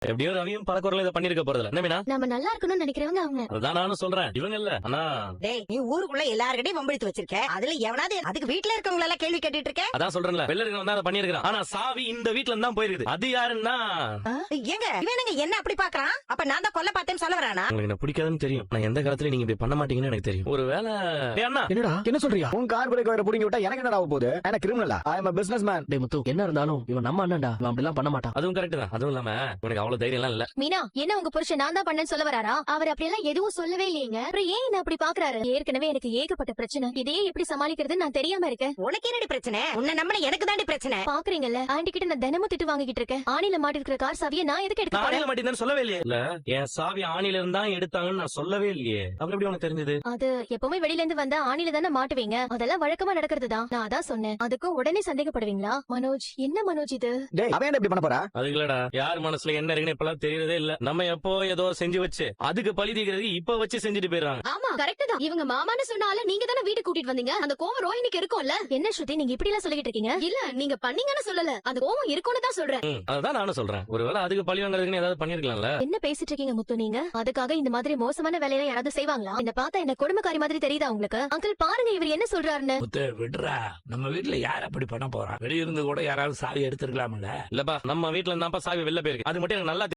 எப்படியோ ரவியும் பல குரல் இதை பண்ணிருக்க போறதுல என்ன மீனா? நம்ம நல்லா இருக்கணும்னு நினைக்கிறவங்க அவங்க. அதான் நானும் சொல்றேன், இவங்க இல்ல. ஆனா டேய், நீ ஊருக்குள்ள எல்லார்கிட்டயும் வம்பிழுத்து வச்சிருக்க. அதுல எவனாவது அதுக்கு வீட்டுல இருக்கவங்க எல்லாம் கேள்வி கேட்டுட்டு இருக்க? அதான் சொல்றேன்ல, வெளில இருக்கவன் தான் அதை பண்ணிருக்கான். ஆனா சாவி இந்த வீட்ல இருந்து தான் போயிருக்குது. அது யாருன்னா ஏங்க இவனுங்க என்ன அப்படி பாக்குறான்? அப்ப நான் தான் கொல்ல பார்த்தேன்னு சொல்ல வரானா? உங்களுக்கு என்ன பிடிக்காதுன்னு தெரியும். நான் எந்த காலத்துல நீங்க இப்படி பண்ண மாட்டீங்கன்னு எனக்கு தெரியும். ஒருவேளை டேய் அண்ணா, என்னடா என்ன சொல்றியா? உன் கார் பிரேக் வர புடிங்கி விட்டா எனக்கு என்னடா ஆக போகுது? நான் கிரிமினலா? ஐ அம் a businessman. டேய் முத்து, என்ன இருந்தாலும் இவன் நம்ம அண்ணன்டா, இவன் அப்படிலாம் பண்ண மாட்டான். அதுவும் கரெக்ட் தான். அதுவும் இல்லாம உனக்கு அவ்வளவு தைரியம் எல்லாம் இல்ல. மீனா, என்ன உங்க புருஷன் நான் தான் பண்ணேன்னு சொல்ல வராரா? அவர் அப்படியெல்லாம் எதுவும் சொல்லவே இல்லையேங்க. அப்புறம் ஏன் என்ன அப்படி பாக்குறாரு? ஏற்கனவே எனக்கு ஏகப்பட்ட பிரச்சனை. இதையே எப்படி சமாளிக்கிறதுன்னு நான் தெரியாம இருக்கேன். உனக்கு என்னடி பிரச்சனை? உன்னை நம்பின எனக்கு தாண்டி பிரச்சனை. பாக்குறீங்கல்ல, ஆண்டி கிட்ட நான் தினமும் திட்டு வாங்கிட்டு இருக்கேன். ஆணில மாட்டிருக்கிற கார் சாவியை நான் எதுக்கு எடுக்க நான் போறேன்? ஆணில மாட்டேன்னு சொல்லவே இல்லையே. இல்ல, என் சாவி ஆணில இருந்தா எடுத்தாங்கன்னு நான் சொல்லவே இல்லையே. அப்புறம் எப்படி உனக்கு தெரிஞ்சது? அது எப்பவுமே வெளியில இருந்து வந்தா ஆணில தானே மாட்டுவீங்க. அதெல்லாம் வழக்கமா நடக்கிறதுதான். நான் அதான் சொன்னேன். அதுக்கும் உடனே சந்தேகப்படுவீங்களா? மனோஜ், என்ன மனோஜ் இது? டேய் அவன் என்ன இப்படி பண்ண போறா? அதுக்கு இல்லடா, யார் மனசுல என்ன இருக்குன்னு இப்பெல்லாம் தெரியறதே இல்ல. நம்ம எப்போ ஏதோ செஞ்சு வச்சு அதுக்கு பழி தீக்கிறதுக்கு இப்ப வச்சு செஞ்சுட்டு போயிடுறாங்க. ஆமா கரெக்ட் தான். இவங்க மாமான்னு சொன்னால நீங்க தானே வீட்டுக்கு கூட்டிட்டு வந்தீங்க. அந்த கோவம் ரோஹினிக்கு இருக்கும்ல. என்ன ஸ்ருதி, நீங்க இப்படி எல்லாம் சொல்லிட்டு இருக்கீங்க? இல்ல, நீங்க பண்ணீங்கன்னு சொல்லல, அந்த கோவம் இருக்கும்னு தான் சொல்றேன். அதான் நானும் சொல்றேன், ஒருவேளை அதுக்கு பழி வாங்குறதுக்குன்னு ஏதாவது பண்ணிருக்கலாம்ல. என்ன பேசிட்டு இருக்கீங்க முத்து நீங்க? அதுக்காக இந்த மாதிரி மோசமான வேலையில யாராவது செய்வாங்களா? என்ன பார்த்தா என்ன கொடுமைக்காரி மாதிரி தெரியுதா உங்களுக்கு? அங்கிள் பாருங்க இவர் என்ன சொல்றாருன்னு. முத்து விடுறா, நம்ம வீட்டுல யார் அப்படி பண்ண போறான்? வெளியிருந்து கூட யாராவது சாவி எடுத்துருக்கலாம்ல. இல்லப்பா, நம்ம வீட்டுல இருந்தாப்பா சாவி வெளில போயிருக்கு. அது மட்டும் எனக்கு நல்லா